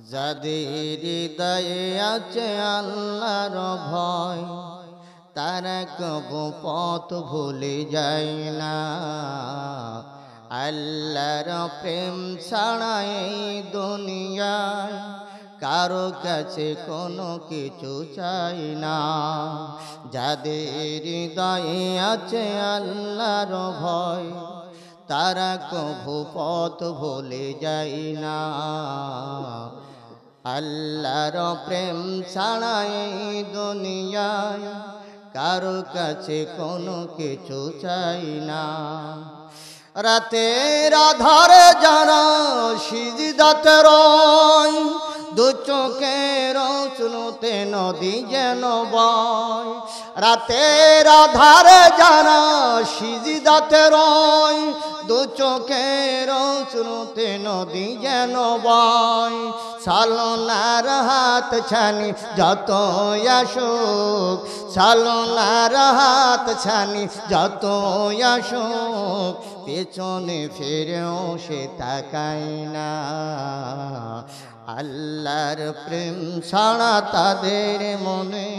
যাদের হৃদয়ে আছে আল্লাহর ভয় তারা কবু পথ ভুলে যায় না। আল্লাহর প্রেম ছাড়া এই দুনিয়ায় কারো কাছে কোনো কিছু চাই না। যাদের হৃদয়ে আছে আল্লাহর ভয় তারা কবু পথ ভুলে যায় না। আল্লাহর প্রেম ছাড়া এই দুনিয়ায় কারো কাছে কোনো কিছু চাই না। রাতের আধারে যারা সিজদাতে রয় দু চোখের চুলোতে নদী যেন বয়। রাতের আধারে যারা সিজদাতে রয় দু চোখের চুলোতে নদী যেন বয়। সালনার হাত ছানি যত আসুক, সালনার হাত ছানি যত আসুক, পেছনে ফিরেও সে তাকায় না। আল্লাহর প্রেম ছাড়া তাদের মনে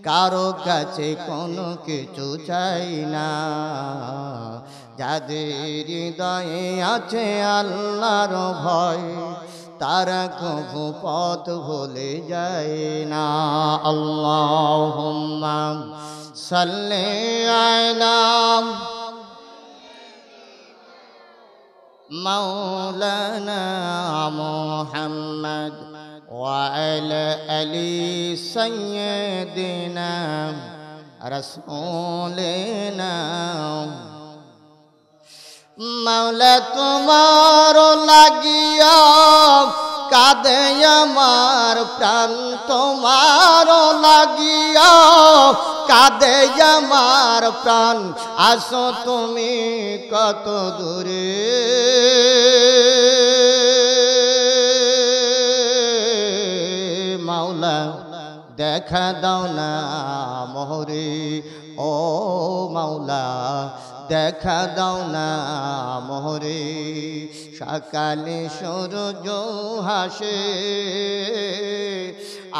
কারো কাছে কোনো কিছু চাই না। যাদের হৃদয়ে আছে আল্লাহর ভয় তারা কবু পথ ভুলে যায় না। আল্লাহুম্মা সাল্লি আলা মাওলানা মুহাম্মদ ওয়া আলা আলি সাইয়্যিদিনা রাসূলিনা। মাওলা তোমার লাগিয়া কাঁদে আমার প্রাণ, তোমার লাগিয়া কাঁদে আমার প্রাণ। আসো তুমি কত দূরে, মাওলা দেখা দাও না মোহরে। ও মাওলা দেখা দাও না মোহরে। সকালে সূর্য হাসে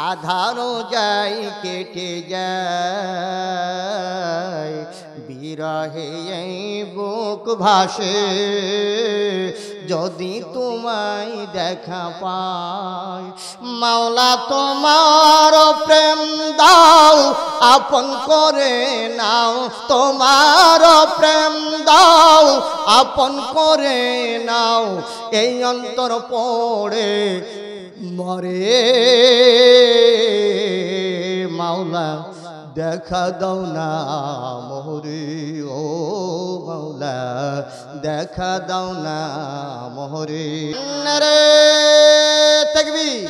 আধারও যাই কেটে যায়, বিরহে এই বুক ভাসে যদি তোমায় দেখা পাই। মাওলা তোমার প্রেম দাও আপন করে নাও, তোমার প্রেম দাও আপন করে নাও। এই অন্তর পড়ে মরে, মাওলা দেখা দাও না মোহরে। ও মাওলা দেখা দাও না মোহরে। নারে তাকবীর।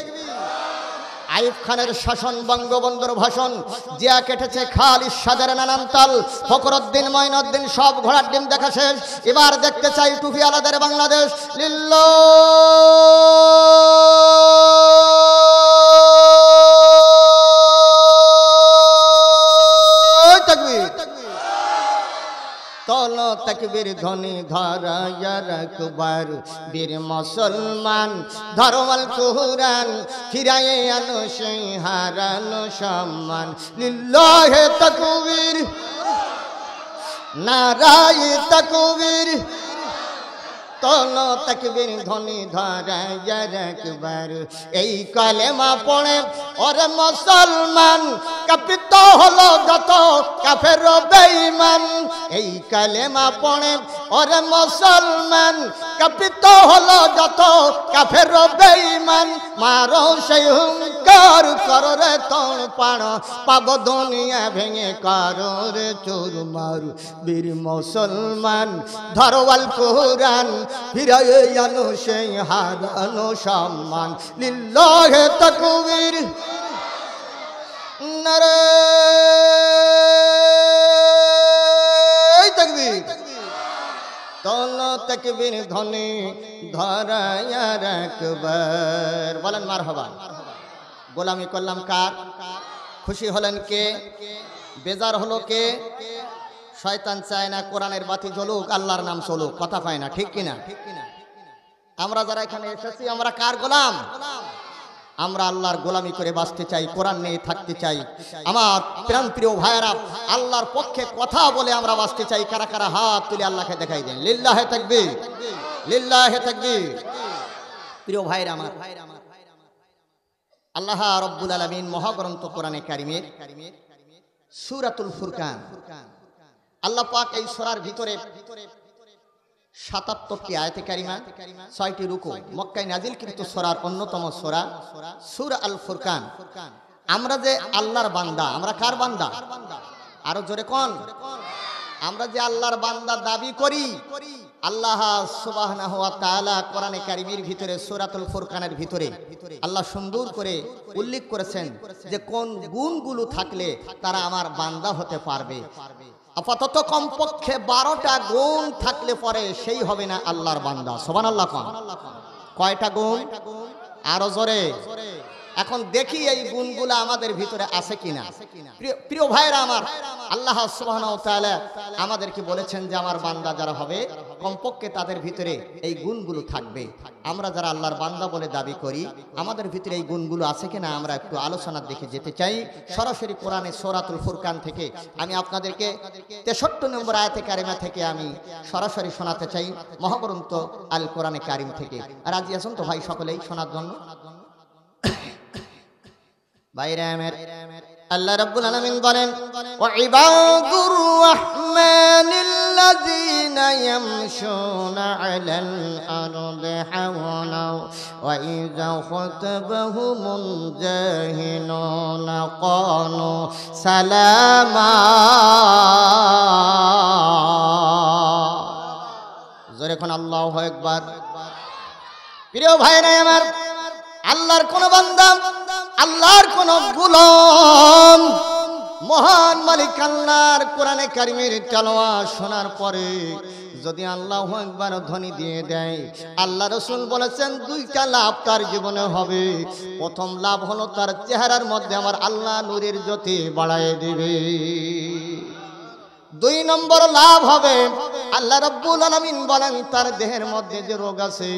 আইয়ুব খানের শাসন, বঙ্গবন্ধুর ভাষণ, জিয়া কেটেছে খাল, ইরশাদের নানান তাল, ফখরুদ্দিন মঈনুদ্দিন সব ঘোড়ার ডিম দেখা শেষ। এবার দেখতে চাই টুপি আলাদের বাংলাদেশ। লিল্লাহ তাকবীর। তল তাকবীর ধ্বনি ধরায়া রাখবার বীর মুসলমান, ধরওয়াল কুরআন ফিরায়ে আনো সেই হারানো সম্মান। লিল্লাহে তাকবীর, নারায়ে তাকবীর। তল তাকবীর ধ্বনি ধরায়া রাখবার এই কালেমা পড়ে ওরে মুসলমান, কাঁপিত হলো যত কাফের বেঈমান। এই কালেমা পড়ে ওরে মুসলমান, কাঁপিত হলো যত কাফের বেঈমান। মারো সেই হুঙ্কার করো রে তোর পাড়, পাব দুনিয়া ভেঙে করো রে চুরমার। বীর মুসলমান ধরওয়াল কুরআন ফিরায়ে আনো সেই হারানো সম্মান। লিল্লাহে তাকবীর, নারে তাকবীর। তল তাকবীর ধ্বনি ধরায়া রাখবার। বলেন মারহাবা। গোলামি করলাম কার? খুশি হলেন কে? বেজার হলো কে? শয়তান চায় না কোরআনের বাতি জ্বলুক, আল্লাহর নাম চলুক। কথা পায় না, ঠিক কিনা? আমরা যারা এখানে এসেছি আমরা কার গোলাম? আমরা আল্লাহর গোলামি করে বাঁচতে চাই, কোরআন নিয়ে থাকতে চাই। আমার প্রাণ প্রিয় ভাইয়েরা, আল্লাহর পক্ষে কথা বলে আমরা বাঁচতে চাই। কারা কারা হাত তুলে আল্লাহকে দেখাই দেন? লিল্লাহে তাকবীর, লিল্লাহে তাকবীর। প্রিয় ভাইয়েরা আমার, আল্লাহ রাব্বুল আলামিন মহাগ্রন্থ কোরআনে কারিমের সূরাতুল ফুরকান, আল্লাহ পাক এই সূরার ভিতরে ৭৭টি আয়াতে কারিমা, ৬টি রুকু, মক্কায় নাজিলকৃত সূরার অন্যতম সূরা সূরা আল ফুরকান। আমরা যে আল্লাহর বান্দা, আমরা কার বান্দা? আরো জোরে কোন? আমরা যে আল্লাহর বান্দা দাবি করি, আল্লাহ সুবহানাহু ওয়া তাআলা কোরআনে কারিমের ভিতরে সূরাতুল ফুরকানের ভিতরে আল্লাহ সুন্দর করে উল্লেখ করেছেন যে কোন গুণগুলো থাকলে তারা আমার বান্দা হতে পারবে। আপাতত কমপক্ষে 12টা গুণ থাকলে পরে সেই হবে না আল্লাহর বান্দা। সুবহানাল্লাহ কোন? কয়টা গুণ? আরো জোরে। এখন দেখি এই গুণগুলো আমাদের ভিতরে আছে কিনা। প্রিয় ভাইরা আমার, আল্লাহ সুবহানাহু ওয়া তাআলা আমাদেরকে বলেছেন যে আমার বান্দা যারা হবে কমপক্ষে তাদের ভিতরে এই গুণগুলো থাকবে। আমরা যারা আল্লাহর বান্দা বলে দাবি করি, আমাদের ভিতরে এই গুণগুলো আছে কিনা আমরা একটু আলোচনার দিকে যেতে চাই। সরাসরি কোরআনে সূরাতুল ফুরকান থেকে আমি আপনাদেরকে 63 নম্বর আয়াতে কারিমা থেকে আমি সরাসরি শোনাতে চাই, মহাগ্রন্থ আল কোরআনে কারিম থেকে। রাজি আছেন তো ভাই সকলেই শোনার জন্য? আল্লাহ রাব্বুল আলামিন বলেন, ওয়া ইবাদুর রাহমানিল্লাযীনা ইয়ামশুনা আলাল আরদি হাওনা ওয়া ইযা খাতাবাহুমুল জাহিলুনা ক্বালু সালামা। জোরে কোন আল্লাহু আকবার। প্রিয় ভাইরা আমার, আল্লাহর কোন বান্দা, আল্লাহর কোন গোলাম মহান মালিক আল্লাহর কোরআনে কারিমের তেলাওয়াত শোনার পরে যদি আল্লাহু আকবার ধ্বনি দিয়ে দেয়, আল্লাহ রাসূল বলেছেন 2টা লাভ তার জীবনে হবে। প্রথম লাভ হলো তার চেহারার মধ্যে আমার আল্লাহ নূরের জ্যোতি বাড়ায় দিবে। 2 নম্বর লাভ হবে, আল্লাহ রাব্বুল আলামিন বলেন তার দেহের মধ্যে যে রোগ আছে,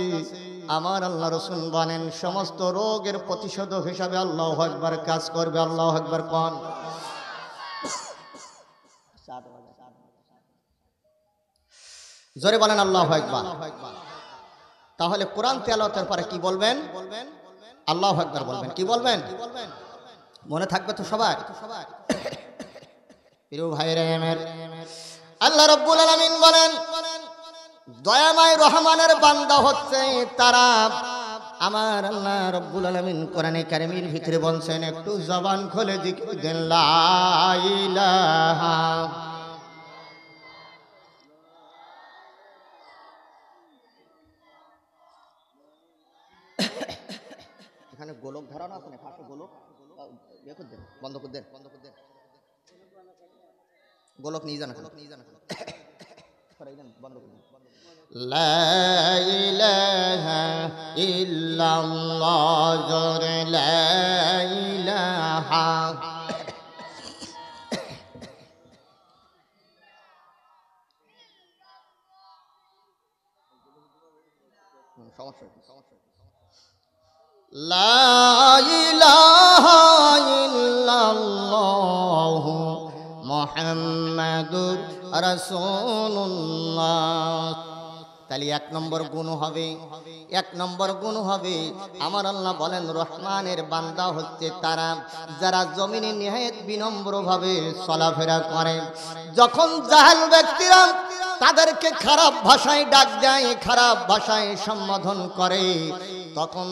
আমার আল্লাহ রাসূল বলেন সমস্ত রোগের প্রতিষেধক হিসাবে আল্লাহু আকবার কাজ করবে। আল্লাহু আকবার কোন? জোরে বলেন আল্লাহু আকবার। তাহলে কোরআন তেলাওয়াতের পরে কি বলবেন? আল্লাহু আকবার বলবেন। কি বলবেন? মনে থাকবে তো সবার? প্রিয় ভাইরা আমার, আল্লাহ রাব্বুল আলামিন বলেন দয়াময় রহমানের বান্দা হচ্ছে তারা। আমার আল্লাহ রাব্বুল আলামিন কোরআনে কারিমের ভিতরে বলছেন, একটু জবান খুলে জিকির দেন লা ইলাহা। এখানে গোলক ধরানো আছে না, পাশে গোলক ইয়ে করে দেন, বন্ধ করে দেন, বন্ধ করে দেন। গোলক নিয়ে যান, গোলক নিয়ে যান, বন্ধ করে দেন। লা ইলাহা ইল্লাল্লাহ, জোরে লা ইলাহা। লা ইলাহা ইল্লাল্লাহ মুহাম্মাদুর রাসূলুল্লাহ। তাহলে 1 নম্বর গুণ হবে, 1 নম্বর গুণ হবে আমার আল্লাহ বলেন রহমানের বান্দা হচ্ছে তারা যারা জমিনে নিহায়াত বিনম্রভাবে চলাফেরা করে। যখন জাহেল ব্যক্তিরা তাদেরকে খারাপ ভাষায় ডাক দেয়, খারাপ ভাষায় সম্বোধন করে, তখন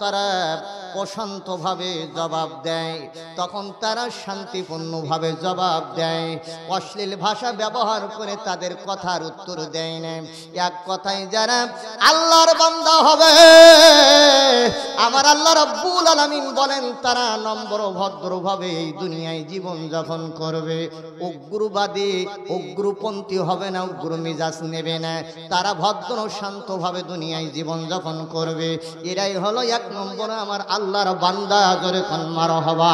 তারা প্রশান্তভাবে জবাব দেয়, তখন তারা শান্তিপূর্ণভাবে জবাব দেয়। অশ্লীল ভাষা ব্যবহার করে তাদের কথার উত্তর দেয় না। এক কথায় যারা আল্লাহর বান্দা হবে, আমার আল্লাহ রাব্বুল আলামিন বলেন তারা নম্র ভদ্রভাবে এই দুনিয়ায় জীবন যাপন করবে। উগ্রবাদী উগ্রপন্থী হবে না, উগ্র মেজাজ নেবে না, তারা ভদ্র শান্তভাবে দুনিয়ায় জীবন যাপন করবে। এরাই হলো 1 নম্বর আমার আল্লাহর বান্দা। জোরে কোন মারহাবা।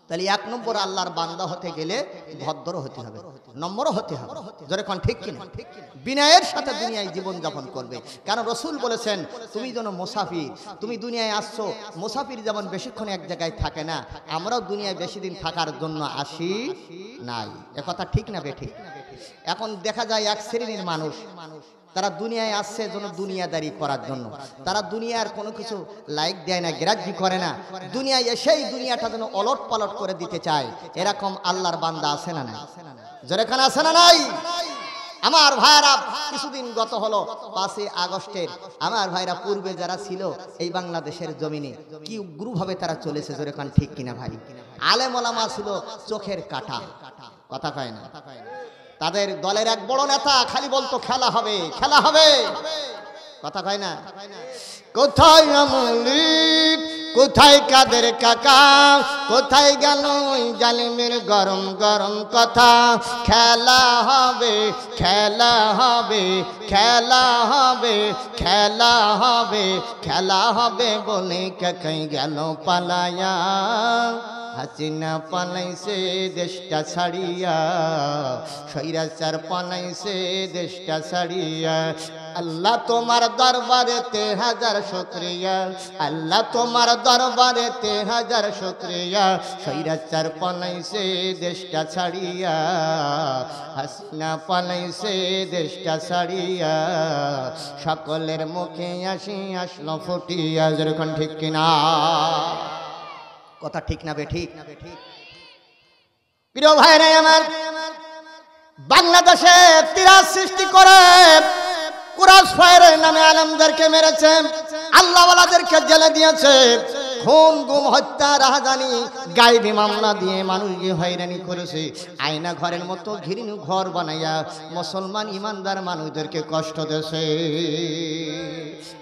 তাহলে 1 নম্বর আল্লাহর বান্দা হতে গেলে ভদ্র হতে হবে। নম্র হতে হবে, যখন ঠিক কিনা, বিনয়ের সাথে দুনিয়ায় জীবন যাপন করবে। কারণ রাসূল বলেছেন তুমি যেন মুসাফির, তুমি দুনিয়ায় আসছো, মুসাফির যেমন বেশিক্ষণ এক জায়গায় থাকে না, আমরাও দুনিয়ায় বেশি দিন থাকার জন্য আসি নাই। একথা ঠিক না বেঠিক? এখন দেখা যায় এক শ্রেণীর মানুষ, তারা দুনিয়ায় আসছে যেন দুনিয়াদারি করার জন্য, তারা দুনিয়ার কোনো কিছু লাইক দেয় না, গ্রাহ্য করে না, দুনিয়ায় এসেই দুনিয়াটা যেন অলট পালট করে দিতে চায়। এরকম আল্লাহর বান্দা আছে না নাই? যেখানে আছে না নাই? আমার ভাইরা কিছুদিন গত হলো 5ই আগস্টের, আমার ভাইরা পূর্বে যারা ছিল এই বাংলাদেশের জমিনে কি উগ্রভাবে তারা চলেছে, যেখানে ঠিক কিনা ভাই? আলেম ওলামা ছিল চোখের কাঁটা, কথা কয় না। তাদের দলের এক বড় নেতা খালি বলতো খেলা হবে, খেলা হবে, কথা কয় না। কোথায় আমলিক, কোথায় কাদের কাকা, কোথায় গেল ওই জালিমের গরম গরম কথা? খেলা হবে, খেলা হবে, খেলা হবে, খেলা হবে, খেলা হবে বলে কাকাই গেল পালায়া। হাসিনা পালাইছে দেশটা ছাড়িয়া, স্বৈরাচার পালাইছে দেশটা ছাড়িয়া। আল্লাহ তোমার দরবারেতে হাজার শুকরিয়া, আল্লাহ তোমার দরবারেতে হাজার শুকরিয়া। স্বৈরাচার পালাইছে দেশটা ছাড়িয়া, হাসিনা পালাইছে দেশটা ছাড়িয়া। সকলের মুখে আসি আসলো ফুটিয়া, যেরকম ঠিক কিনা? কথা ঠিক না বেঠিক? প্রিয় ভাইরা আমার, বাংলাদেশে তিরাস সৃষ্টি করে কুরাশ ফায়ারের নামে আলেমদেরকে মেরেছে, আল্লাহওয়ালাদেরকে জেলে দিয়েছে, খুন গুম হত্যা রাহাজানি গায়েবী মামলা দিয়ে মানুষকে হয়রানি করেছে। আয়না ঘরের মতো ঘিরিনি ঘর বানাইয়া মুসলমান ইমানদার মানুষদেরকে কষ্ট দেছে।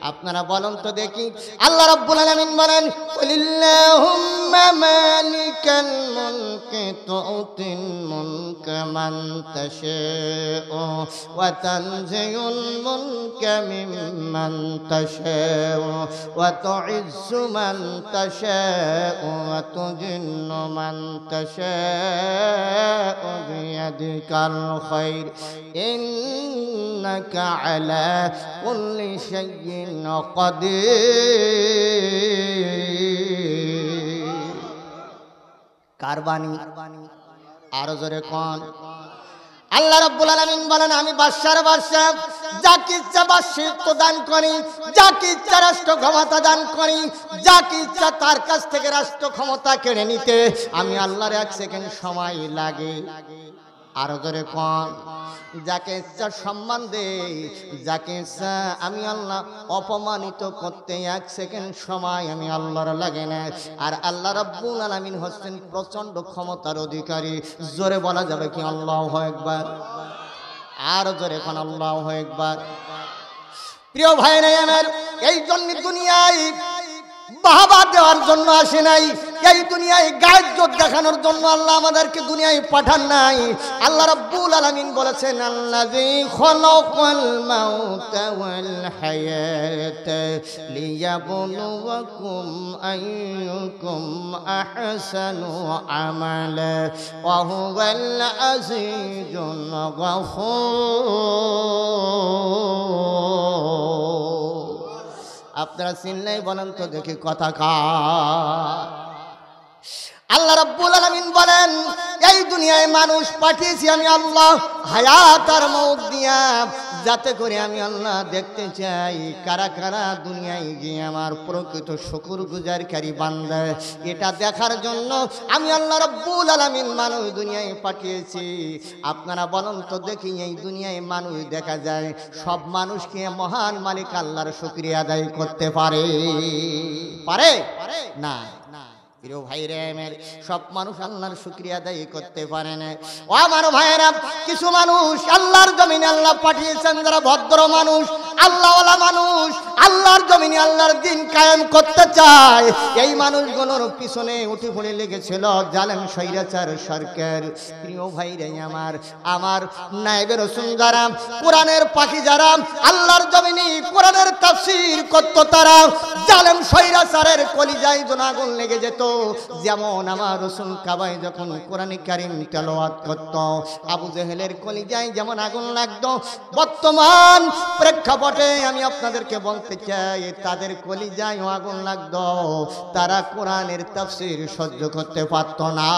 আপনারা বলেন তো দেখি, আল্লাহ রাব্বুল আলামিন বলেন কুলিল্লাহুম্মা মালিকাল মুলকি তুতিল মুলকা মান তাশাউ ওয়া তানজিউল মুলকা মিম্মান তাশাউ ওয়া তুইজ্জু মান তাশাউ ওয়া তুযিল্লু মান তাশাউ বিয়াদিকাল খায়র ইন্নাকা আলা কুল্লি শাইইন কারবানি। আরো জোরে কোন? আল্লাহ রাব্বুল আলামিন বলেন আমি বাদশার বাদশা, যাকে ইচ্ছা বাদশাহত্ব দান করি, যাকে ইচ্ছা রাষ্ট্র ক্ষমতা দান করি, যাকে ইচ্ছা তার কাছ থেকে রাষ্ট্র ক্ষমতা কেড়ে নিতে আমি আল্লাহর 1 সেকেন্ড সময় লাগে। আরো জোরে কোন? যাকে ইচ্ছা সম্মান দেই, যাকে ইচ্ছা আমি আল্লাহ অপমানিত করতে 1 সেকেন্ড সময় আমি আল্লাহর লাগে না। আর আল্লাহ রাব্বুল আলামিন হচ্ছেন প্রচন্ড ক্ষমতার অধিকারী। জোরে বলা যাবে কি আল্লাহু আকবার? আর জোরে কোন আল্লাহু আকবার? প্রিয় ভাইরা আমার, এই জন্য দুনিয়ায় বাহবা দেওয়ার জন্য আসে নাই, এই দুনিয়ায় গায়জ্জত দেখানোর জন্য আল্লাহ আমাদেরকে দুনিয়ায় পাঠান নাই। আল্লাহ রাব্বুল আলামিন বলেছেন আল্লাযী খালাকাল মাউতা ওয়াল হায়াতা লিয়াবলুয়াকুম আইয়ুকুম আহসানু আমালা ওয়া হুয়াল আজিজুল গফুর। আপনারা চিনলেই বলেন তো দেখি কথা কার? আল্লাহ রাব্বুল আলামিন বলেন এই দুনিয়ায় মানুষ পাঠিয়েছি আমি আল্লাহ হায়াত আর মউত দিয়া, যাতে করে আমি আল্লাহ দেখতে চাই কারা কারা দুনিয়ায় গিয়ে আমার প্রকৃত শুকরগুজারকারী বান্দা। এটা দেখার জন্য আমি আল্লাহ রাব্বুল আলামিন মানুষ দুনিয়ায় পাঠিয়েছি। আপনারা বলেন তো দেখি এই দুনিয়ায় মানুষ দেখা যায় সব মানুষকে মহান মালিক আল্লাহর শুকরিয়া আদায় করতে পারে? পারে না। প্রিয় ভাইরা আমার, সব মানুষ আল্লাহর শুকরিয়া আদায় করতে পারে না। ও আমার ভাইরা, কিছু মানুষ আল্লাহর জমিনে আল্লাহ পাঠিয়েছেন যারা ভদ্র মানুষ, আল্লাহওয়ালা মানুষ, আল্লাহর জমিনে আল্লাহর দ্বীন কায়েম করতে চায় এই মানুষগুলোর পিছনে উঠে পড়ে লেগেছিল জালেম স্বৈরাচার সরকার। প্রিয় ভাইরে আমার নায়েবে রাসূল যারা কোরআনের পাখি যারা আল্লাহর জমিনে কোরআনের তাফসীর করত তারা জালেম স্বৈরাচারের কলিজায় যখন আগুন লেগে যেত যেমন আমার রাসূল কাবায় যখন কোরআনে কারীম তেলাওয়াত করত আবু জেহেলের কলিজায় যেমন আগুন লাগতো বর্তমান প্রেক্ষাপটে আমি আপনাদেরকে বলতে চাই তাদের কলিজায় আগুন লাগতো তারা কোরআনের তাফসীর সহ্য করতে পারত না।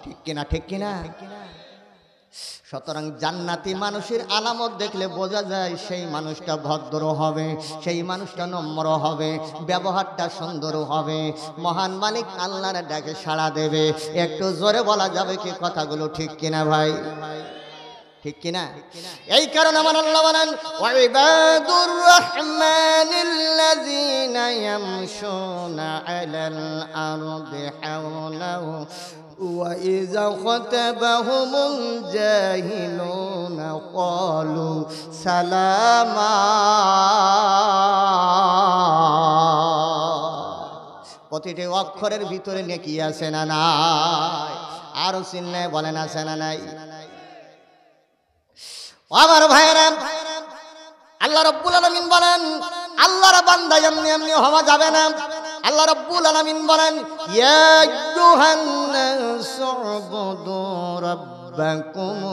ঠিক কিনা ঠিক কিনা? সুতরাং জান্নাতি মানুষের আলামত দেখলে বোঝা যায় সেই মানুষটা ভদ্র হবে, সেই মানুষটা নম্র হবে, ব্যবহারটা সুন্দর হবে, মহান মালিক আল্লাহর ডাকে সাড়া দেবে। একটু জোরে বলা যাবে কি কথাগুলো? ঠিক কিনা ভাই? ঠিক কিনা? এই কারণে আমার আল্লাহ বলেন ওয়াইবাদুর রহমানিল্লাযীনা ইয়ামশুনা আলাল আরদি হাওলাহু ওয়া ইযা খাতাবাহুমুল জাহিলুনা ক্বালু সালামা। প্রতিটি অক্ষরের ভিতরে নেকি আছে না নাই? আরো চিন্নে বলেন আছে না নাই? আমার ভাইরা আল্লাহ রাব্বুল আলামিন বলেন আল্লাহর বান্দা এমনি এমনি হওয়া যাবে না। আল্লাহ রাব্বুল আলামিন বলেন ইয়া আইয়ুহান নাসু উবুদু রাব্বাকুমুল্লাযী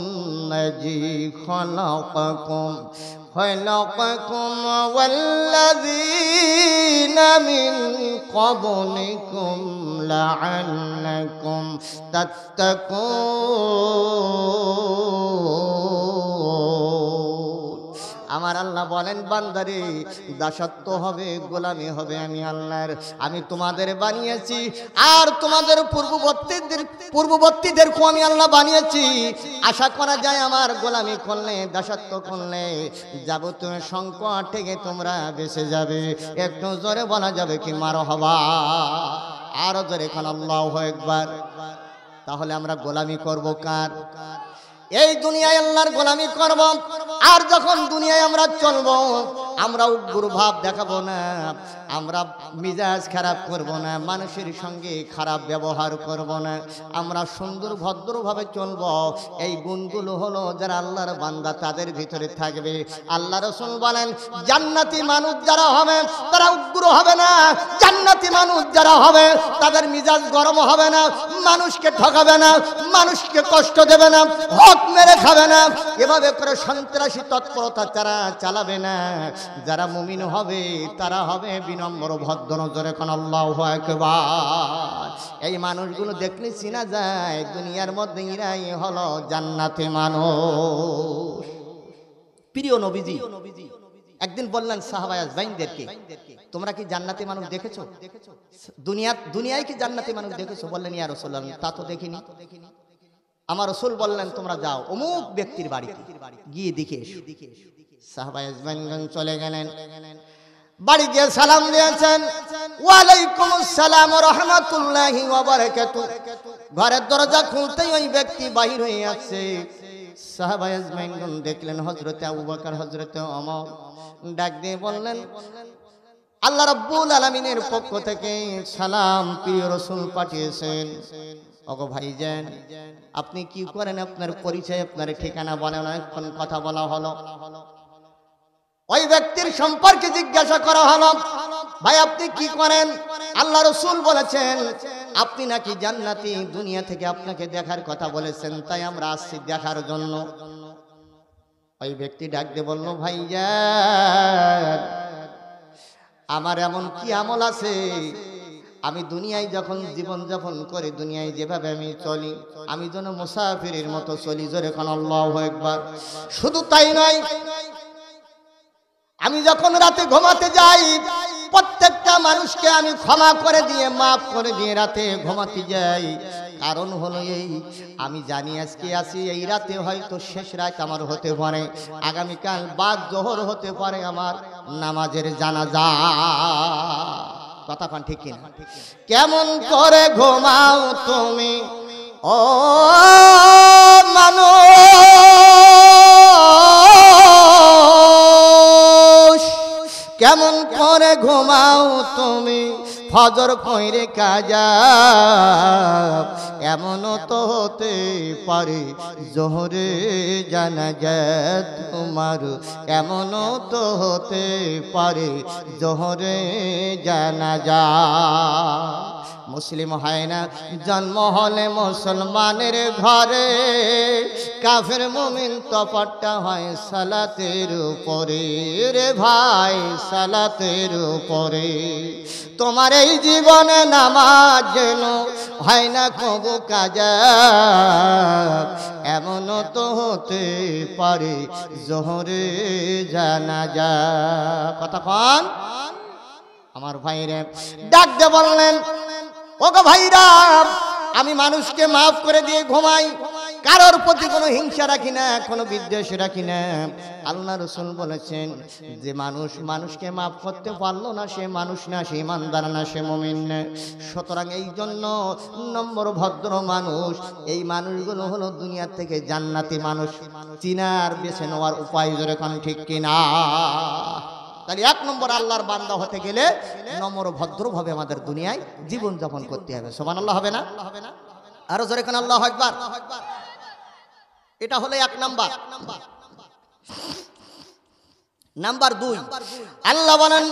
খালাকাকুম ওয়াল্লাযীনা মিন ক্বাবলিকুম লাআল্লাকুম তাত্তাকুন। আমার আল্লাহ বলেন বান্দারে দাসত্ব হবে, গোলামি হবে আমি আল্লাহর। আমি তোমাদের বানিয়েছি আর তোমাদের পূর্ববর্তীদেরকে আমি আল্লাহ বানিয়েছি। আশা করা যায় আমার গোলামি করলে দাসত্ব করলে যাবতীয় সংকট থেকে তোমরা বেঁচে যাবে। একটু জোরে বলা যাবে কি মারহাবা? আরো জোরে এখন আল্লাহু আকবার। তাহলে আমরা গোলামি করব কার? এই দুনিয়ায় আল্লাহর গোলামি করব। আর যখন দুনিয়ায় আমরা চলবো আমরা উগ্র ভাব দেখাবো না, আমরা মিজাজ খারাপ করব না, মানুষের সঙ্গে খারাপ ব্যবহার করব না, আমরা সুন্দর ভদ্রভাবে চলব। এই গুণগুলো হলো যারা আল্লাহর বান্দা তাদের ভিতরে থাকবে। আল্লাহ রাসূল বলেন জান্নাতি মানুষ যারা হবে তারা উগ্র হবে না, জান্নাতি মানুষ যারা হবে তাদের মিজাজ গরম হবে না, মানুষকে ঠকাবে না, মানুষকে কষ্ট দেবে না, হক মেরে খাবে না, এভাবে করে সন্ত্রাসী তৎপরতা তারা চালাবে না। যারা মুমিন হবে তারা হবে বিনম্র ভদ্র। জোরে কোন আল্লাহু আকবার। এই মানুষগুলো দেখলে চিনা যায় দুনিয়ার মধ্যে এরাই হলো জান্নাতি মানুষ। প্রিয় নবীজি একদিন বললেন সাহাবায়ে আজমাইনদেরকে তোমরা কি জান্নাতি মানুষ দেখেছো? দুনিয়ায় কি জান্নাতি মানুষ দেখেছো? বললেন ইয়া রাসূলুল্লাহ তা তো দেখিনি। আমার রাসূল বললেন তোমরা যাও অমুক ব্যক্তির বাড়িতে গিয়ে দেখে এসো। সাহাবায়ে আজমাইনগণ চলে গেলেন, বাড়ি গিয়ে সালাম দিয়েছেন ওয়া আলাইকুমুস সালাম ওয়া রাহমাতুল্লাহি ওয়া বারাকাতুহু। ঘরের দরজা খুলতেই ওই ব্যক্তি বাহির হয়ে আসছে। সাহাবায়ে আজমাইনগণ দেখলেন হযরতে আবু বকর হযরতে ওমর, ডাক দিয়ে বললেন আল্লাহ রাব্বুল আলামিনের পক্ষ থেকে সালাম, প্রিয় রাসূল পাঠিয়েছেন। ওগো ভাইজান আপনি কি করেন? আপনার পরিচয় আপনার ঠিকানা বলেন। অনেকক্ষণ কথা বলা হলো, ওই ব্যক্তির সম্পর্কে জিজ্ঞাসা করা হলো ভাই আপনি কি করেন? আল্লাহ রাসূল বলেছেন আপনি নাকি জান্নাতি, দুনিয়া থেকে আপনাকে দেখার কথা বলেছেন, তাই আমরা আসছি দেখার জন্য। ওই ব্যক্তি ডাক দিয়ে বলল ভাইজান আমার এমন কি আমল আছে আমি দুনিয়ায় যখন জীবন যাপন করি দুনিয়ায় যেভাবে আমি চলি আমি যেন মুসাফিরের মতো চলি। জোরে কোন আল্লাহু আকবার। শুধু তাই নয়, আমি যখন রাতে ঘুমাতে যাই প্রত্যেকটা মানুষকে আমি ক্ষমা করে দিয়ে মাফ করে দিয়ে রাতে ঘুমাতে যাই। কারণ হলো এই আমি জানি আজকে আসি এই রাতে হয়তো শেষ রাত আমার হতে পারে, আগামীকাল বাদ জোহর হতে পারে আমার নামাজের জানাজা। কথা পান ঠিক কিনা? কেমন করে ঘুমাও তুমি ও মানুষ, কেমন করে ঘুমাও তুমি ফজর কইরে কাজা, এমনও তো হতে পারে জোহরে জানাজা তোমার, এমনও তো হতে পারে জোহরে জানাজা। মুসলিম হয় না জন্ম হলে মুসলমানের ঘরে, কাফের মুমিন তফাৎটা হয় সালাতের উপরে রে ভাই, সালাতের উপরে। তোমার এই জীবনে নামাজ যেন হয় না কবু কাজা, এমনও তো হতে পারে জোহরে জানাজা। কতক্ষণ আমার ভাইরে ডাক দিয়ে বললেন, ওগো ভাইরা, আমি মানুষকে মাফ করে দিয়ে ঘুমাই, কারোর প্রতি কোনো হিংসা রাখি না, কোনো বিদ্বেষ রাখি না। আল্লাহ রাসূল বলেছেন যে মানুষ মানুষকে মাফ করতে পারলো না, সে মানুষ না, সে ইমানদার না, সে মুমিন না। সুতরাং এই জন্য নম্বর ভদ্র মানুষ, এই মানুষগুলো হলো দুনিয়া থেকে জান্নাতি মানুষ। চিনার বেছে নেওয়ার উপায় জোরে কোন ঠিক কিনা? তাহলে এক নম্বর আল্লাহর বান্দা হতে গেলে নম্র ভদ্রভাবে আমাদের দুনিয়ায় জীবন যাপন করতে হবে। সুবহানাল্লাহ হবে না? আরো জোরে কোন আল্লাহু আকবার। এটা হলো এক নাম্বার। নাম্বার 2, আল্লাহ বলেন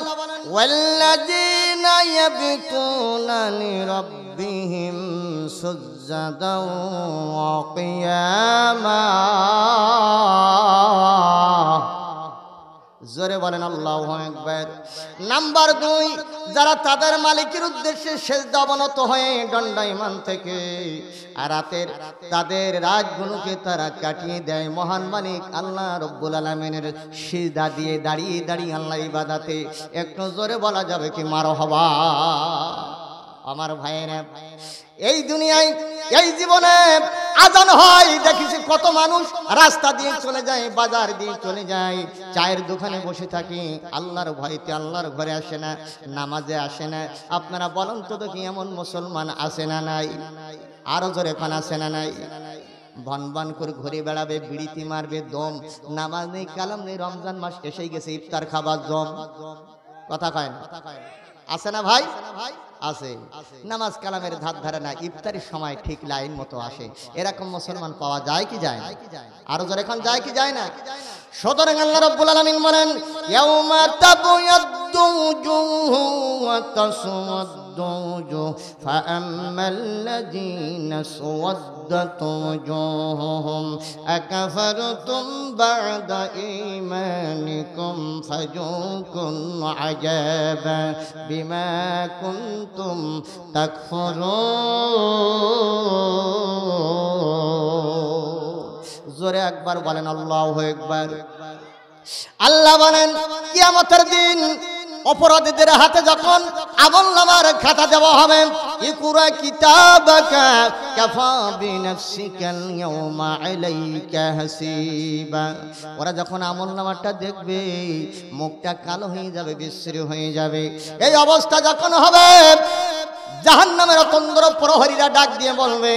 ওয়াল্লাযীনা ইয়াবতুনা লিরাব্বিহিম সুজদাও ওয়া কিয়ামা। জোরে বলেন আল্লাহু আকবার। নাম্বার 2, যারা তাদের মালিকের উদ্দেশ্যে সেজদা অবনত হয়ে দণ্ডায়মান থেকে আর রাতের তাদের রাতগুলোকে তারা কাটিয়ে দেয় মহান মালিক আল্লাহ রব্বুল আলামিনের সিজদা দিয়ে দাঁড়িয়ে দাঁড়িয়ে আল্লাহর ইবাদতে। একটু জোরে বলা যাবে কি মারহাবা? আমার ভাইয়েরা, এই দুনিয়ায় এই জীবনে আজান হয় দেখেছি কত মানুষ রাস্তা দিয়ে চলে যায়, বাজার দিয়ে চলে যায়, চায়ের দোকানে বসে থাকে, আল্লাহর ভয়তে আল্লাহর ঘরে আসে না, নামাজে আসে না। আপনারা বলেন তো দেখি এমন মুসলমান আছে না নাই? আরো জোরে কোন আছে না নাই? ভন ভন করে ঘুরে বেড়াবে, বিড়িতি মারবে, দম, নামাজ নেই, কালাম নেই, রমজান মাস এসেই গেছে, ইফতার খাবার জম। কথা কয় না? আছে না ভাই? আছে। নামাজ কালামের ধার ধারে না, ইফতারির সময় ঠিক লাইন মতো আসে। এরকম মুসলমান পাওয়া যায় কি যায় না? আরো জোরে এখন যায় কি যায় না? সুতরাং আল্লাহ রাব্বুল আলামিন বলেন ইয়াউমা তাবয়াদ্দু উজুহু ওয়া তাসওয়াদ্দু উজুহ ফাআম্মাল্লাযীনা সুওয়াদ্দাত উজুহুহুম আকাফারতুম বা'দা ঈমানিকুম ফাজুকুল আযাবা বিমা কুনতুম তাকফুরুন। জোরে একবার বলেন আল্লাহু আকবার। আল্লাহ বলেন কিয়ামতের দিন অপরাধীদের হাতে যখন আমলনামার খাতা দেওয়া হবে, ইকরা কিতাবাকা কাফা বিনাফসিকাল ইয়াউমা আলাইকা হাসিবা। ওরা যখন আমলনামাটা দেখবে মুখটা কালো হয়ে যাবে, বিশ্রী হয়ে যাবে। এই অবস্থা যখন হবে জাহান্নামের অতন্দ্র প্রহরীরা ডাক দিয়ে বলবে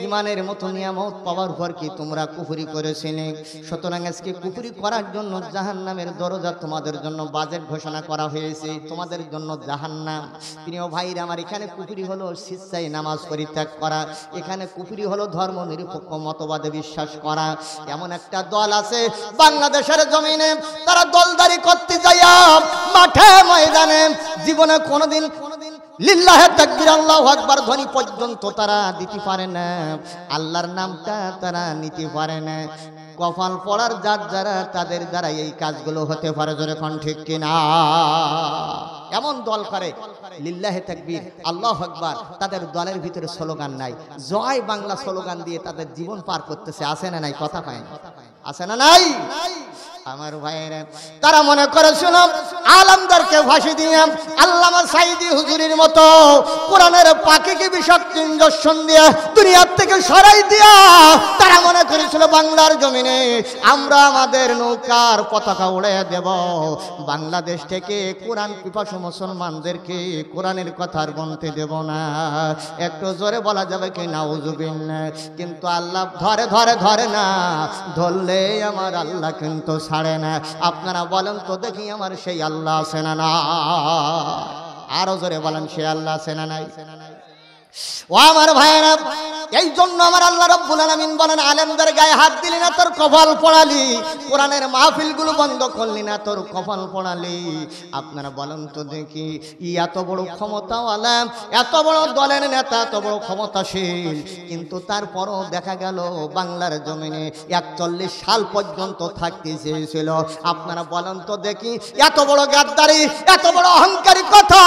ইমানের মতো নিয়ামত পাওয়ার পর কি তোমরা কুফরি করেছিলে? সুতরাং আজকে কুফরি করার জন্য জাহান্নামের দরজা তোমাদের জন্য বাজেট ঘোষণা করা হয়েছে, তোমাদের জন্য জাহান্নাম। প্রিয় ভাইরা আমার, এখানে কুফরি হলো স্বেচ্ছায় নামাজ পরিত্যাগ করা, এখানে কুফরি হলো ধর্ম নিরপেক্ষ মতবাদে বিশ্বাস করা। এমন একটা দল আছে বাংলাদেশের জমিনে, তারা দলদারি করতে যাইয়া মাঠে ময়দানে জীবনে কোনোদিন লিল্লাহে তাকবীর আল্লাহু আকবার ধ্বনি পর্যন্ত তারা দিতে পারে না, আল্লাহর নামটা তারা নিতে পারে না। কপাল পড়ার যারা তাদের দ্বারা এই কাজগুলো হতে পারে, জোরে কোন ঠিক কিনা? এমন দল করে লিল্লাহে তাকবীর আল্লাহু আকবার, তাদের দলের ভিতরে স্লোগান নাই, জয় বাংলা স্লোগান দিয়ে তাদের জীবন পার করতেছে। আছে না নাই? কথা পায় না? আছে না নাই? আমার ভাইয়েরা, তারা মনে করে শুনো আলমদারকে ফাঁসি দিয়ে আল্লামা সাইদি হুজুরির মতো কোরআনের পাখিকে বিষাক্ত ইঞ্জেকশন দিয়ে দুনিয়ার থেকে সরাই দিয়া তারা মনে করেছিল বাংলার জমিনে আমরা আমাদের নৌকার পতাকা উড়ে দেব, বাংলাদেশ থেকে কোরআন পিপাসু মুসলমানদেরকে কোরআনের কথা আর বলতে দেব না। একটু জোরে বলা যাবে কি নাউজুবিল্লাহ? কিন্তু আল্লাহ ধরে ধরে ধরে না, ধরলে আমার আল্লাহ কিন্তু ছাড়ে না। আপনারা বলেন তো দেখি আমার সেই আল্লাহ আছে না নাই? আরো জোরে বলেন, সে আল্লাহ আছে না নাই? ও আমার ভাইরা, এই জন্য আমার আল্লাহ রাব্বুল আলামিন বলেন, আলেমদের গায়ে হাত দিলি না তোর কপাল পোড়ালি, কোরআনের মাহফিলগুলো বন্ধ করলি না তোর কপাল পোড়ালি। আপনারা বলেন তো দেখি, এত বড় ক্ষমতাওয়ালা, এত বড় দলের নেতা, এত বড় ক্ষমতাশীল, কিন্তু তারপরও দেখা গেল বাংলার জমিনে 41 সাল পর্যন্ত থাকতে চেয়েছিল। আপনারা বলেন তো দেখি, এত বড় গাদ্দারি, এত বড় অহংকারী কথা,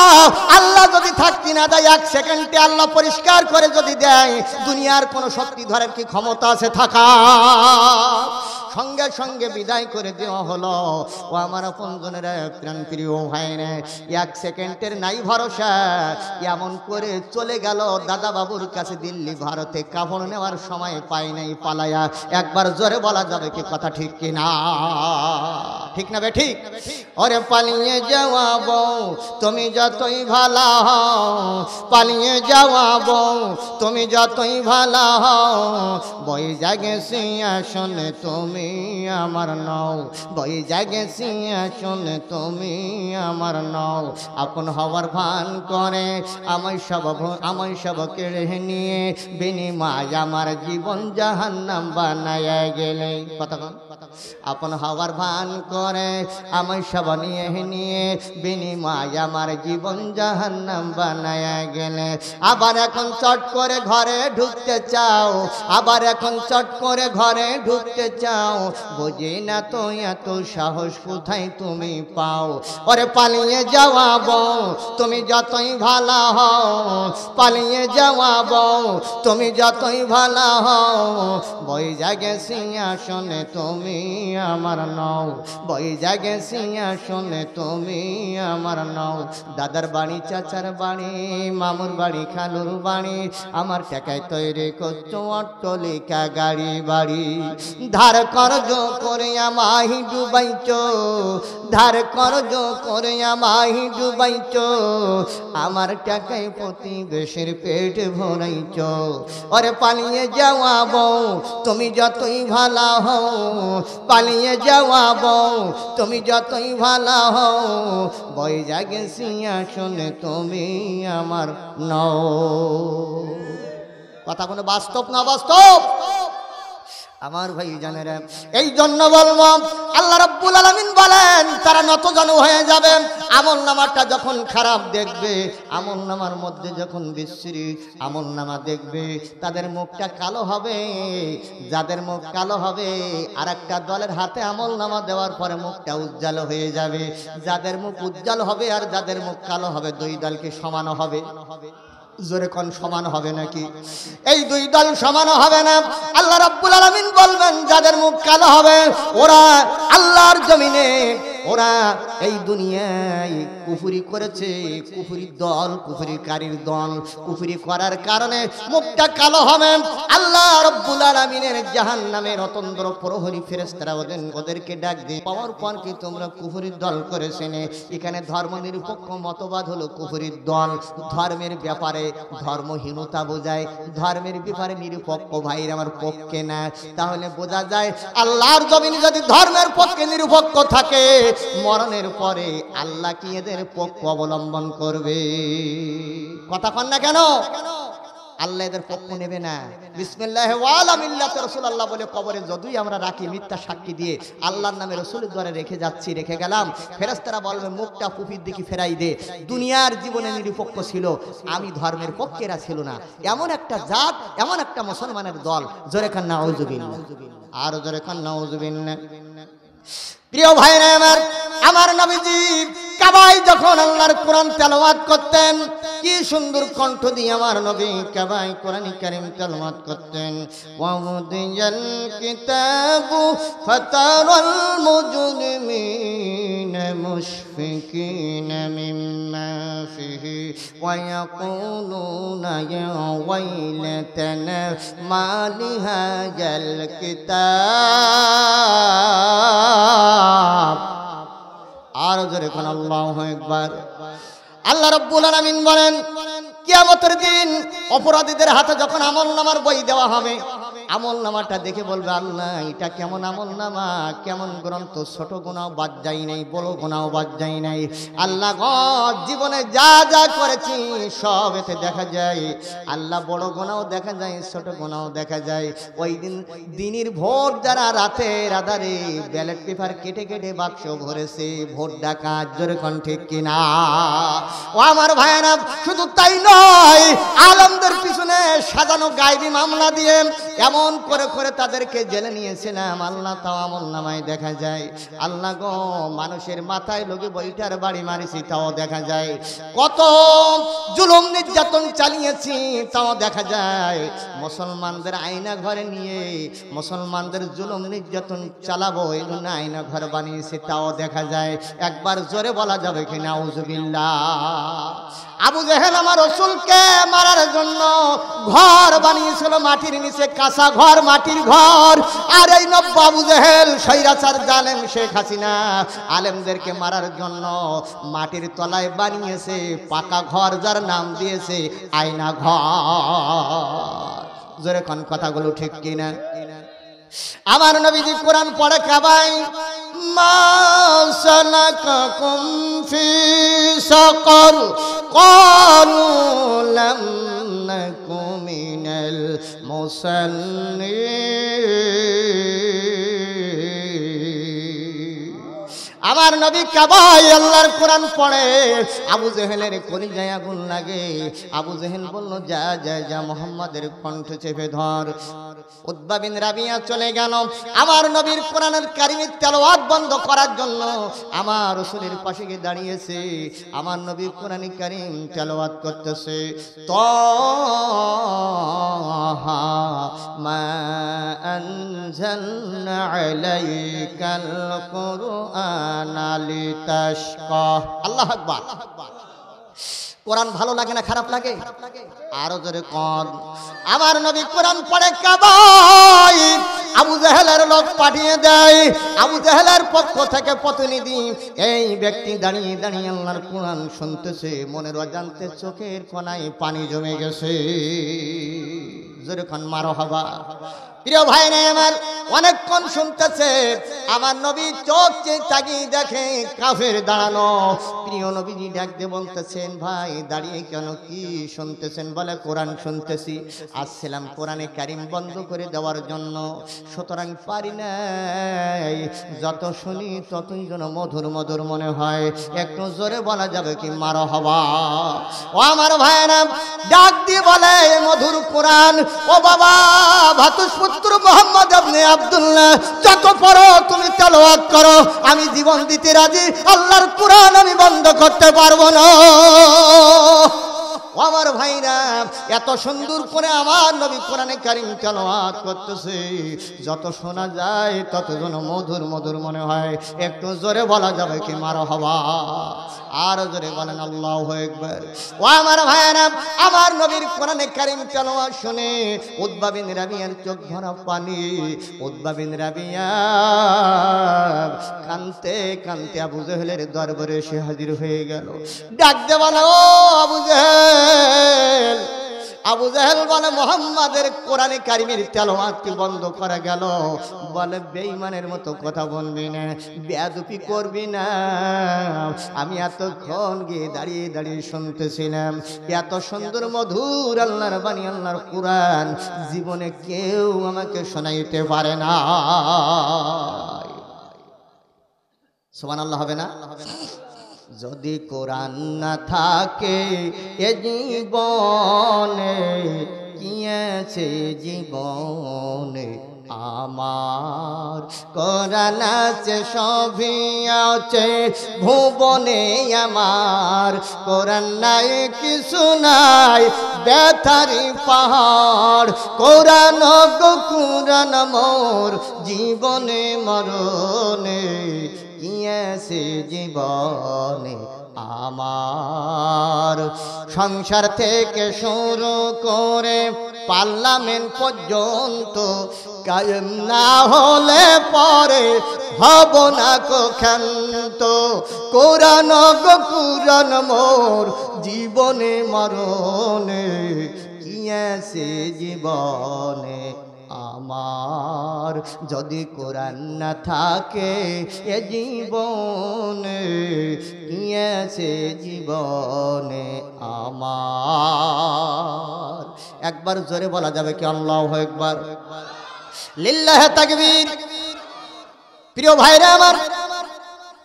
আল্লাহ যদি থাকতে না দেয়, 1 সেকেন্ডে আল্লাহ পরিষ্কার করে যদি দেয়, দুনিয়ার কোন শক্তিধরের কি ক্ষমতা আছে থাকা? সঙ্গে সঙ্গে বিদায় করে দেওয়া হলো। ও আমার আপনজনেরা, প্রাণ প্রিয় ভাইরা, 1 সেকেন্ডের নাই ভরসা, এমন করে চলে গেল দাদা বাবুর কাছে দিল্লি, ভারতে কাপড় নেওয়ার সময় পাই নাই পালায়া। একবার জোরে বলা যাবে কি কথা, ঠিক কি না? ঠিক না বে ঠিক? ওরে পালিয়ে যাওয়া বউ তুমি যতই ভালা হও, পালিয়ে যাওয়া বউ তুমি যতই ভালা হও, বই জাগে সিংহাসনে তুমি আমার নও, বই জাগে সিংহাসনে তুমি আমার নও। আপন হওয়ার ভান করে আমায় সব কেড়ে নিয়ে বিনিময় আমার জীবন জাহান্নাম বানায়া গেলে। কথা কন, আপন হওয়ার ভান করে আমায় সব নিয়ে বিনিময় আমার জীবন জাহান্নাম বানায়া গেলে। আবার এখন চট করে ঘরে ঢুকতে চাও, আবার এখন চট করে ঘরে ঢুকতে চাও, বুঝি না তো এত সাহস কোথায় তুমি পাও? ওরে পালিয়ে যাওয়া বউ তুমি যতই ভালা হও, পালিয়ে যাওয়া বউ তুমি যতই ভালা হও, বই জাগে সিংহাসনে তুমি আমার নও, বই জাগে সিংহাসনে তুমি আমার নও। দাদার বাড়ি, চাচার বাড়ি, মামুর বাড়ি, খালুর বাড়ি, আমার টাকায় তৈরি করছো অট্টালিকা গাড়ি বাড়ি। ধার করজ করে আমাহি ডুবাইছো, ধার করজ করে আমাহি ডুবাইছো, আমার টাকায় প্রতিবেশীর পেট ভরাইছো। ওরে পালিয়ে যাওয়া বউ তুমি যতই ভালা হও, পালিয়ে যাওয়া বউ তুমি যতই ভালা হও, বই জাগে সিংহাসনে তুমি আমার নও। কথা কোনো বাস্তব না বাস্তব? আমার ভাই জানেরা, এই জন্য বলবো, আল্লাহ রাব্বুল আলামিন বলেন তারা নতজানু হয়ে যাবে। আমল নামাটা যখন খারাপ দেখবে, আমল নামার মধ্যে যখন বিশ্রী আমল নামা দেখবে, তাদের মুখটা কালো হবে। যাদের মুখ কালো হবে, আর একটা দলের হাতে আমল নামা দেওয়ার পরে মুখটা উজ্জ্বল হয়ে যাবে। যাদের মুখ উজ্জ্বল হবে আর যাদের মুখ কালো হবে, 2 দলকে সমান হবে। জোরে কোন সমান হবে নাকি? এই 2 দল সমান হবে না। আল্লাহ রাব্বুল আলামিন বলবেন যাদের মুখ কালো হবে, ওরা আল্লাহর জমিনে, ওরা এই দুনিয়ায় কুফরি করেছে, কুফরি দল, কুফরিকারীর দল, কুফরি করার কারণে মুখটা কালো হবে। আল্লাহ রাব্বুল আলামিনের জাহান্নামের অতন্দ্র প্রহরী ফেরেশতারা ওদেরকে ডাক দিয়ে, পাওয়ার পর কি তোমরা কুফরির দল করেছেনে? এখানে ধর্ম নিরপেক্ষ মতবাদ হলো কুফরির দল। ধর্মের ব্যাপারে ধর্মহীনতা বোঝায়, ধর্মের ব্যাপারে নিরপেক্ষ ভাইরা আমার পক্ষে না। তাহলে বোঝা যায় আল্লাহর জমিনে যদি ধর্মের পক্ষে নিরপেক্ষ থাকে, মরণের পরে আল্লাহ কি এদের পক্ষ অবলম্বন করবে? কথা কন না কেন? আল্লাহ এদের পক্ষ নেবে না। বিসমিল্লাহ ওয়ালা মিল্লাতে রাসূলুল্লাহ বলে কবরে যতই আমরা রাখি মিথ্যা সাক্ষী দিয়ে আল্লাহর নামে রাসূলের দ্বারা রেখে যাচ্ছি, রেখে গেলাম, ফেরেশতারা বলবে মুখটা পুপির দিকে ফেরাই দে। দুনিয়ার জীবনে নিরপেক্ষ ছিল, আমি ধর্মের পক্ষেরা ছিল না, এমন একটা জাত, এমন একটা মুসলমানের দল। জোরে খান নাউযুবিল্লাহ, আর জোরে খান নাউযুবিল্লাহ। প্রিয় ভাইরা আমার, আমার নবীজি কাবায় যখন আল্লাহর কোরআন তেলাওয়াত করতেন, কি সুন্দর কণ্ঠ দিয়ে আমার নবী কাবায় কোরআন কারীম তেলাওয়াত করতেন। ওয়াউদিয়াল কিতাবু ফাতারাল মুজরিমিনা মুশফিকিনা মিম্মা ফিহি ওয়া ইয়াকুলুনা ইয়া ওয়াইলাতানা মা লিহাযাল কিতাব। আর জোরে কোন আল্লাহু আকবার। আল্লাহ রাব্বুল আলামিন বলেন, কিয়ামতের দিন অপরাধীদের হাতে যখন আমলনামার বই দেওয়া হবে, আমল নামাটা দেখে বলবে আল্লাহ এটা কেমন আমল নামা, কেমন গ্রন্থ, ছোট গুনাও বাদ যায় নাই, বড় গুনাও বাদ যায় নাই। আল্লাহ গো জীবনে যা যা করেছি সব এতে দেখা যায়। আল্লাহ বড় গুনাও দেখা যায়, ছোট গুনাও দেখা যায়। ওই দিন দিনের ভোট যারা রাতের আধারে ব্যালট পেপার কেটে কেটে বাক্স ভরেছে, ভোট ডাকাত, জোরে কোন ঠিক কিনা? ও আমার ভাইয়েরা, শুধু তাই নয়, আলেমদের পিছনে সাজানো গায়বী মামলা দিয়ে এমন করে করে তাদেরকে জেলে নিয়েছিলাম, আল্লাহ তাও আমল নামায় দেখা যায়। আল্লাহ গো মানুষের মাথায় লোকে বইটার বাড়ি মারিছি তাও দেখা যায়। কত জুলুম নির্যাতন চালিয়েছি তাও দেখা যায়। মুসলমানদের আয়না ঘরে নিয়ে মুসলমানদের জুলুম নির্যাতন চালাবো এই জন্য আয়না ঘর বানিয়েছি তাও দেখা যায়। একবার জোরে বলা যাবে কি নাউজুবিল্লাহ? আবু জেহেল আমার রাসূলকে মারার জন্য ঘর বানিয়েছিল মাটির নিচে, কাঁচা ঘর, মাটির ঘর। আর এই নব্য আবু জেহেল স্বৈরাচার জালেম শেখ হাসিনা আলেমদেরকে মারার জন্য মাটির তলায় বানিয়েছে পাকা ঘর, যার নাম দিয়েছে আয়না ঘর। জোরে কোন কথাগুলো ঠিক কিনা? আমার নবীজি কোরআন পড়ে কাবায়, মা সালাকাকুম ফি সাকার ক্বালু লাম নাকু মিনাল মুসাল্লিন। আমার নবী কাবায় আল্লাহর কোরআন পড়ে, আবু জেহেলের কলিজায় আগুন লাগে। আবু জেহেল বলল যা যা যা মুহাম্মাদের কণ্ঠ চেপে ধর। উতবা বিন রাবিয়া চলে গেল আমার নবীর কোরআনের কারিমের তেলাওয়াত বন্ধ করার জন্য। আমার রাসূলের পাশে গিয়ে দাঁড়িয়েছে, আমার নবী কোরআন কারীম তেলাওয়াত করতেছে, তাহা মা আনজালনা আলাইকাল কুরআনা লিতাশকা। আল্লাহু আকবার। কোরআন ভালো লাগে না খারাপ লাগে? আরো জোরে কোন। আমার নবী কোরআন পড়ে কাবায়, আবু জেহেলের লোক পাঠিয়ে দেয়। আবু জেহেলের পক্ষ থেকে প্রতিনিধি এই ব্যক্তি দাঁড়িয়ে দাঁড়িয়ে আল্লাহর কোরআন শুনতেছে, মনের অজান্তে চোখের কোণায় পানি জমে গেছে। জোরে কোন মারহাবা। প্রিয় ভাই নাই আমার, অনেকক্ষণ শুনতেছে। আমার নবী চোখ তাকিয়ে দেখে কাফের দাঁড়ানো। প্রিয় নবীজি ডাক দিয়ে বলতেছেন, ভাই দাঁড়িয়ে কেন, কি শুনতেছেন? বলে কোরআন শুনতেছি। আসছিলাম কোরআনে কারিম বন্ধ করে দেওয়ার জন্য, সুতরাং পারি নাই। যত শুনি ততই যেন মধুর মধুর মনে হয়। একটু জোরে বলা যাবে কি মারহাবা? ও আমার ভাইয়েরা, ডাক দিয়ে বলে মধুর কোরআন, ও বাবা ভাতুষ পুত্র মোহাম্মদ ইবনে আব্দুল্লাহ, যত পড়ো তুমি তেলাওয়াত করো, আমি জীবন দিতে রাজি, আল্লাহর কোরআন আমি বন্ধ করতে পারবো না। আমার ভাইরা, এত সুন্দর করে আমার নবী কোরআনে কারীম তেলাওয়াত করতেছে, যত শোনা যায় তত যেন মধুর মধুর মনে হয়। একটু জোরে বলা যাবে কি মারহাবা? আর জোরে বলেন আল্লাহু আকবার। ও আমার ভাইরা, আমার নবীর কোরআনে কারীম তেলাওয়াত শুনে উতবা বিন রাবিয়ার চোখ ভরা পানি। উতবা বিন রাবিয়া কানতে কানতে আবু জেহেলের দরবারে এসে হাজির হয়ে গেল। ডাক দে বলে, ও আবু জেহেল। আবু জেহেল বলে, মুহাম্মাদের কোরআনে কারীমের তেলাওয়াত কি বন্ধ করা গেল? বলে, বেঈমানের মতো কথা বলবি না, বেয়াদবি করবি না। আমি এতক্ষণ গিয়ে দাঁড়িয়ে দাঁড়িয়ে শুনতেছিলাম, এত সুন্দর মধুর আল্লাহর বাণী, আল্লাহর কোরআন জীবনে কেউ আমাকে শোনাইতে পারে না। সুবহানাল্লাহ হবে না? যদি কোরআন না থাকে এ জীবনে, কি আছে জীবনে আমার? কোরআন আছে সবই আছে ভুবনে আমার, কোরআন নাই কিছু নাই ব্যথারি পাহাড়। কোরআন গো কোরআন মোর জীবনে মরণে, কি আছে জীবনে আমার? সংসার থেকে শুরু করে পার্লামেন্ট পর্যন্ত কায়েম না হলে পরে হব না কখন্ত। কোরআন গো কোরআন মোর জীবনে মরণে, কি আছে জীবনে আমার যদি কোরআন না থাকে এ জীবনে কি আছে জীবনে আমার। একবার জোরে বলা যাবে কি আল্লাহু আকবার, লিল্লাহি তাকবীর। প্রিয় ভাইরা আমার,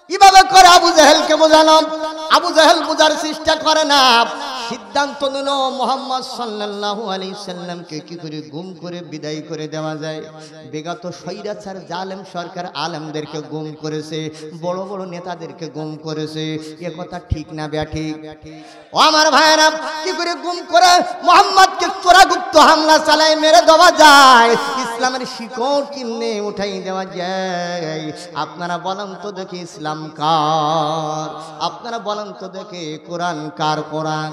কিভাবে করে আবু জাহেলকে বোঝালাম? আবু জাহেল বোঝার চেষ্টা করে না, সিদ্ধান্ত নিল মুহাম্মদ সাল্লাল্লাহু আলাইহি সাল্লামকে কি করে গুম করে বিদায় করে দেওয়া যায়। বিগত স্বৈরাচার জালেম সরকার আলেমদেরকে গুম করেছে, বড় বড় নেতাদেরকে গুম করেছে, এ কথা ঠিক না ব্যাঠিক? ও আমার ভাইরা, কি করে গুম করে মুহাম্মদকে চোরাগুপ্ত হামলা চালায় মেরে দেওয়া যায়, ইসলামের শিকড় কিনে উঠাই দেওয়া যায়? আপনারা বলেন তো দেখি ইসলাম কার? আপনারা বলেন তো দেখি কোরআন কার? কোরআন।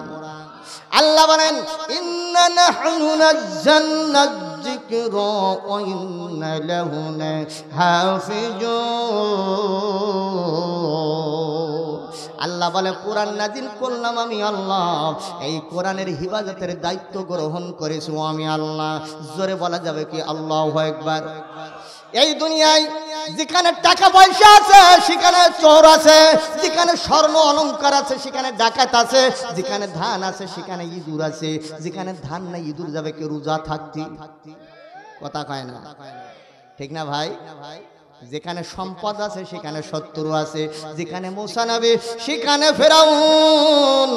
আল্লাহ বলেন ইন্না নাহনু নাযালনা যিকরা ওয়া ইন্না লাহু লাহাফিজুন। আল্লাহ বলে কোরআন নাজিল করলাম আমি আল্লাহ, এই কোরআনের হিফাজতের দায়িত্ব গ্রহণ করেছি আমি আল্লাহ। জোরে বলা যাবে কি আল্লাহু আকবার। এই দুনিয়ায় যেখানে টাকা পয়সা আছে সেখানে চোর আছে, যেখানে স্বর্ণ অলংকার আছে সেখানে ডাকাত আছে, যেখানে ধান আছে সেখানে ইঁদুর আছে, যেখানে ধান নাই ইঁদুর যাবে কি রোজা থাকতে? কথা কয় না, ঠিক না ভাই? যেখানে সম্পদ আছে সেখানে শত্রু আছে, যেখানে মূসা নবী সেখানে ফেরাউন,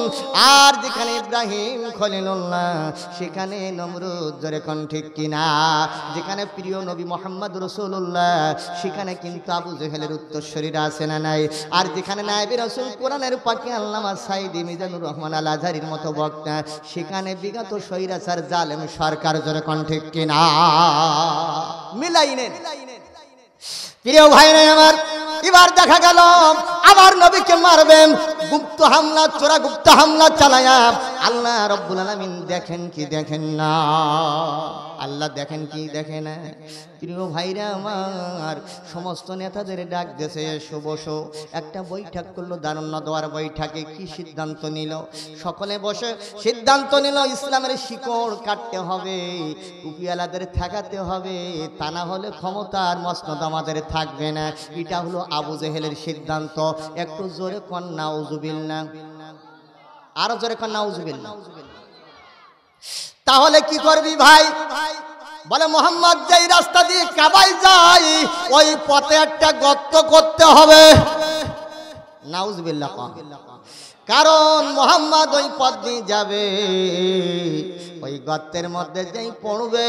আর যেখানে ইব্রাহিম খলিলুল্লাহ সেখানে নমরুদ। জোরে কোন ঠিক কিনা? যেখানে প্রিয় নবী মুহাম্মদ রাসূলুল্লাহ সেখানে কিন্তু আবু জেহেলের উত্তরসূরিরা আছে না নাই? আর যেখানে নায়েবে রাসূল কোরআনের পাখি আল্লামা সাইদি মিজানুর রহমান আল আজহারির মতো বক্তা, সেখানে বিগত স্বৈরাচার জালেম সরকার। জোরে কোন ঠিক কিনা? মিলাই নেন। প্রিয় ভাইরা আমার, এবার দেখা গেল আবার নবীকে মারবেন, গুপ্ত হামলা, চোরা গুপ্ত হামলা চালায়া আল্লাহ রব্বুল আলামিন দেখেন কি দেখেন না? আল্লাহ দেখেন কি দেখে না? প্রিয় ভাইরা আমার, সমস্ত নেতাদের ডাক দেশে এসো বসো, একটা বৈঠক করলো, দারুণ দেওয়ার বৈঠকে কি সিদ্ধান্ত নিল? সকলে বসে সিদ্ধান্ত নিল ইসলামের শিকড় কাটতে হবে, টুপিওয়ালাদের ঠেকাতে হবে, তা না হলে ক্ষমতার মসনদ আমাদের থাকবে না। এটা হলো আবু জেহেলের সিদ্ধান্ত। একটু জোরে কন নাউজুবিল্লাহ, আরো জোরে কন নাউজুবিল্লাহ। তাহলে কি করবি ভাই? বলে মুহাম্মদ যেই রাস্তা দিয়ে কাবায় যায় ওই পথে একটা গর্ত করতে হবে। নাউজুবিল্লাহ। কারণ মুহাম্মদ ওই পথ দিয়ে যাবে, ওই গর্তের মধ্যে যেই পড়বে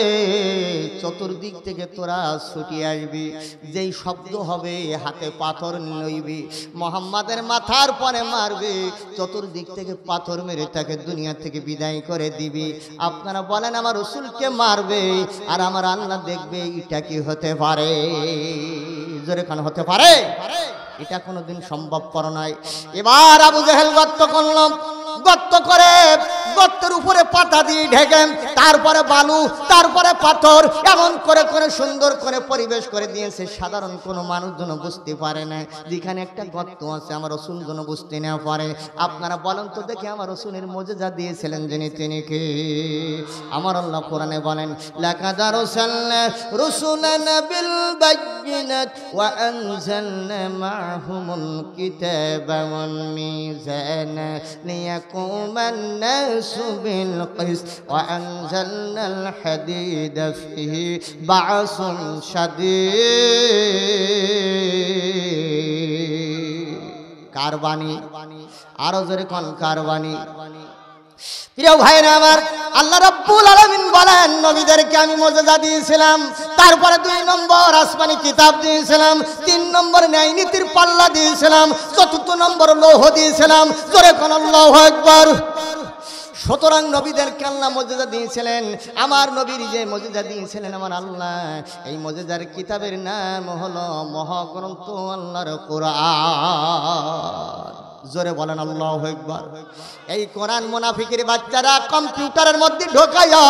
চতুর্দিক থেকে তোরা ছুটি আসবি, যেই শব্দ হবে হাতে পাথর লইবি, মুহাম্মাদের মাথার পরে মারবে, চতুর্দিক থেকে পাথর মেরে তাকে দুনিয়া থেকে বিদায় করে দিবি। আপনারা বলেন আমার রাসূলকে মারবে আর আমার আল্লাহ দেখবে, এটা কি হতে পারে? জোরে কান হতে পারে? এটা কোনোদিন সম্ভবপর নয়। এবার আবু জেহেল গর্ত করলাম, গর্ত করে গর্তের উপরে পাতা দিয়ে ঢেকে, তারপরে বালু, তারপরে পাথর, এমন করে করে সুন্দর করে পরিবেশ করে দিয়েছে সাধারণ কোনো মানুষ যেন বুঝতে পারে না যেখানে একটা গর্ত আছে, আমার রাসূল যেন বুঝতে না পারে। আপনারা বলেন তো দেখি আমার রাসূলের মুজিজা দিয়েছিলেন যিনি, তিনি কে? আমার আল্লাহ কোরআনে বলেন লাকাদ আরসালনা রুসুলানা বিল বায়িনাত ওয়া আনজালনা মা'হুমুল কিতাবা ওয়াল মিজানা লিয়াকুমান নাসু বিল কিসত ওয়া আনজালনাল হাদিদা ফিহি বা'সুন শাদীদ। কারবানি, আরো জোরে কোন কারবানি। প্রিয় ভাইরা আমার, আল্লাহ রাব্বুল আলামিন বলেন নবীদেরকে আমি মুজিজা দিয়েছিলাম, তারপরে 2 নম্বর আসমানি কিতাব দিয়েছিলাম, 3 নম্বর ন্যায় নীতির পাল্লা দিয়েছিলাম, 4 নম্বর লৌহ দিয়েছিলাম। জোরে কোন আল্লাহু আকবার। সুতরাং নবীদেরকে আল্লাহ মুজিজা দিয়েছিলেন। আমার নবীর যে মুজিজা দিয়েছিলেন আমার আল্লাহ, এই মুজিজার কিতাবের নাম হলো মহাগ্রন্থ আল্লাহর কোরআন। জোরে বলেন আল্লাহু আকবার। এই কোরআন মুনাফিকের বাচ্চারা কম্পিউটারের মধ্যে ঢোকায়া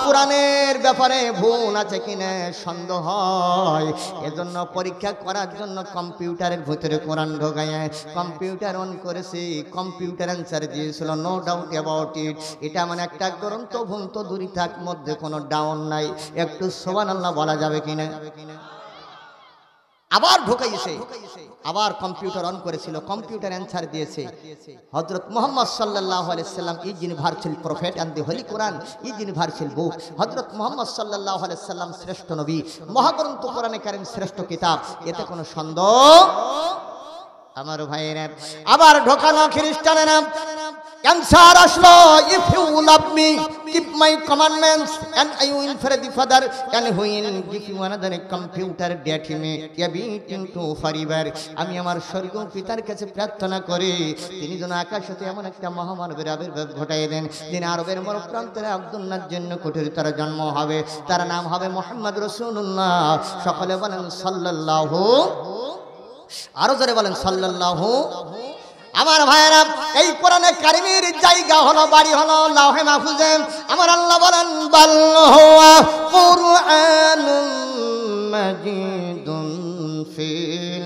কোরআনের ব্যাপারে ভুল আছে কিনা সন্দেহ হয়, এজন্য পরীক্ষা করার জন্য কম্পিউটারের ভিতরে কোরআন ঢোকায়া কম্পিউটার অন করেছে, কম্পিউটার অ্যান্সার দিয়েছিল, নো ডাউট অ্যাবাউট ইট। এটা মানে একটা গ্রন্থ ভুল তো দূরই থাক, মধ্যে কোনো ডাউন নাই। একটু সুবহানাল্লাহ বলা যাবে কিনা? আবার ঢোকাইছে, আবার কম্পিউটার অন করেছিল, কম্পিউটার অ্যান্সার দিয়েছে হযরত মুহাম্মদ সাল্লাল্লাহু আলাইহি সাল্লাম is universal prophet and the holy Quran is universal book. হযরত মুহাম্মদ সাল্লাল্লাহু আলাইহি সাল্লাম শ্রেষ্ঠ নবী, মহাগ্রন্থ কোরআনে কারীম শ্রেষ্ঠ কিতাব, এতে কোনো সন্দেহ। আমার ভাইয়েরা আবার ঢোকানো খ্রিস্টানেরা অ্যান্সার আসলো, if you love me keep my commandments and I will for the father and will give you another comforter that he may abiding to forever. আমি আমার স্বর্গীয় পিতার কাছে প্রার্থনা করি তিনি যেন আকাশ হতে এমন একটা মহামানবের আবির্ভাব ঘটাই দেন, যিনি আরবের মরুপ্রান্তরে আব্দুল্লাহর জন্য কুটিরতার জন্ম হবে, তার নাম হবে মুহাম্মদ রাসূলুল্লাহ। সকলে বলেন সাল্লাল্লাহু, আরো জোরে বলেন সাল্লাল্লাহু। আমার ভাইয়েরা এই কোরআনে কারিমের জায়গা হলো, বাড়ি হলো লাউহে মাহফুজে। আমার আল্লাহ বলেন বাল হুয়া কুরআনুম মাজিদুন ফি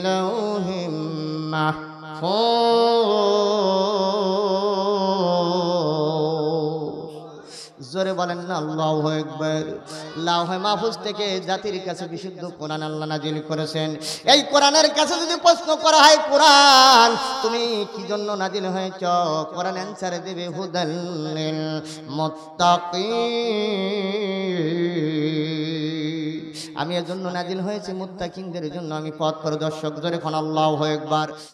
লাউহিম মাহফুজ। জোরে বলেন না আল্লাহু আকবার। লাউহে মাহফুজ থেকে জাতির কাছে বিশুদ্ধ কোরআন আল্লাহ নাজিল করেছেন। এই কোরআনের কাছে যদি প্রশ্ন করা হয়, কোরআন তুমি কি জন্য নাজিল হয়েছ, কোরআন অ্যানসার দেবে হুদাল লিল মুত্তাকিন। আমি এর জন্য নাজিল হয়েছে মুত্তাকিনদের জন্য, আমি পথ প্রদর্শক। জোরে কোন আল্লাহু আকবার।